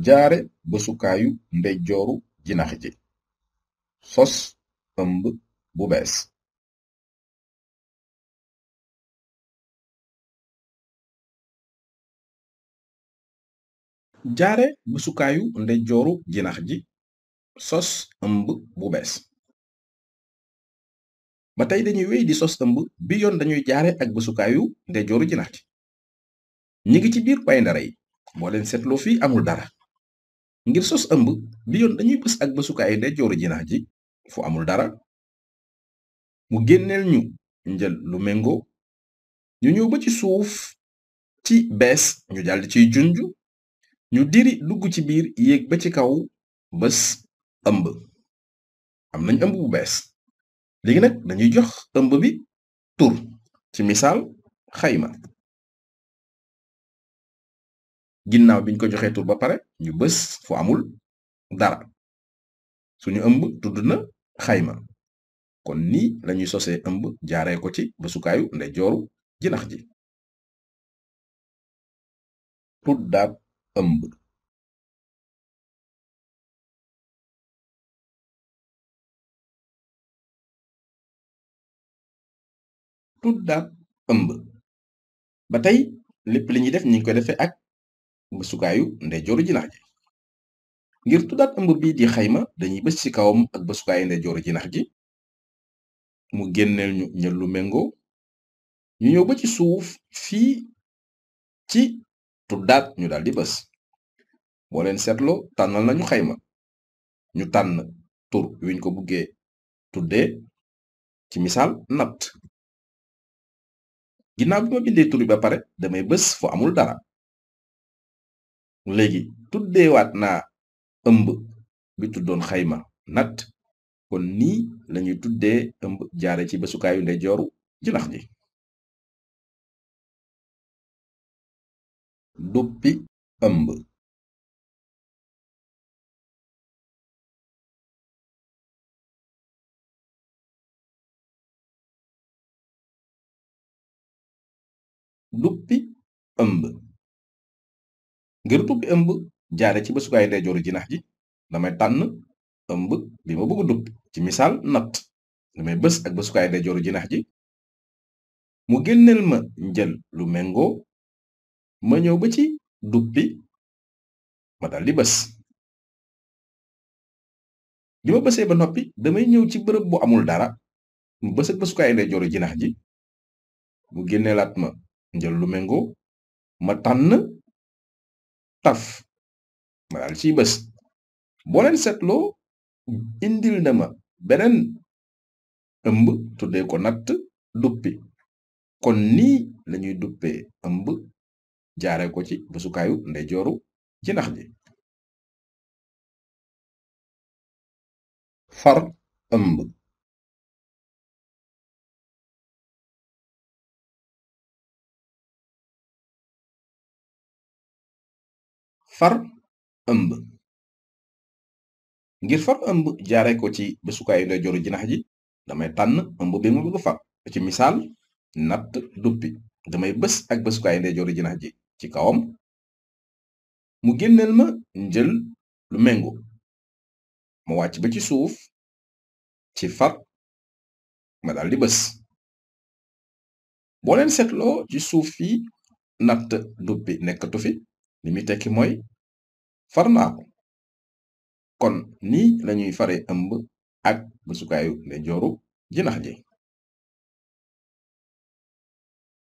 jaare bësukaayu ndeyjooru jinax ji sos ëmb bu bees. jaare bësukaayu ndeyjooru jinax ji sos ëmb bu bees. ba tey dañuy wéy di sos ëmb bi yoon dañuy jaare ak bësukaayu ndeyjooru jinax ji. ñi ngi ci biir payndara yi boo leen seetloo fii amul dara. ngir sos ëmb bi yoon dañuy bës ak bësukaayu ndeyjooru jinax ji fu amul dara mu génneel ñu njël lu méngoo ñu ñëw ba ci suuf ci bees ñu daldi ciy junj ñu diri dugg ci biir yéeg ba ci kaw bës ëmb. am nañ ëmb bu bees. léegi nag dañuy jox ëmb bi tur ci misaal xayma. ginnaaw biñ ko joxee tur ba pare ñu bës fu amul dara suñu ëmb tudd na xayma. kon nii lañuy sosee ëmb jaaree ko ci bësukaayu ndeyjooru jinax ji. tuddaat ëmb. tuddaat ëmb ba tey lépp li ñuy def ñi ngi koy defee ak bësukaayu ndeyjooru jinax ji. ngir tuddaat ëmb bii di xayma dañuy bës ci kawam ak bësukaayu ndeyjooru jinax ji mu génneel ñu njël lu méngoo ñu ñëw ba ci suuf fii ci tuddaat ñu daldi bës. boo leen seetloo tànnal nañu xayma ñu tànn tur wiñ ko buggee tuddee ci misaal natt. ginnaaw bi ma bindee tur bi ba pare damay bës fu amul dara. léegi tuddeewaat naa ëmb bi tuddoon xayma natt. kon nii lañuy tuddee ëmb jaare ci bësukaayu ndeyjooru jinax ji. duppi ëmb. duppi ëmb. ngir duppi ëmb jaare ci bësukaayu ndeyjooru jinax ji damay tànn ëmb bi ma bëgg duppi ci misaal natt. damay bës ak bësukaayu ndeyjooru jinax ji mu génneel ma njël lu méngoo ma ñëw ba ci duppi ma daldi bës. bi ma bësee ba noppi damay ñëw ci bërëb bu amul dara mu bës ak bësukaayu ndeyjooru jinax ji mu génneelaat ma njël lu méngoo ma tànn taf ma dal ciy bës. boo leen seetloo indil na ma beneen ëmb tuddee ko natt duppi. kon nii lañuy duppee ëmb jaare ko ci bësukaayu ndeyjooru jinax ji. far ëmb. far ëmb. ngir far ëmb jaare ko ci bësukaayu ndeyjooru jinax ji damay tànn ëmb bi ma bëgg far ci misaal natt duppi. damay bës ak bësukaayu ndeyjooru jinax ji ci kawam mu génneel ma njël lu méngoo ma wàcc ba ci suuf ci far ma daldi bës. boo leen seetloo ci suuf fii natt duppi nekkatu fi li muy tekki mooy far naa ko. kon nii lañuy fare ëmb ak bësukaayu ndeyjooru jinax ji.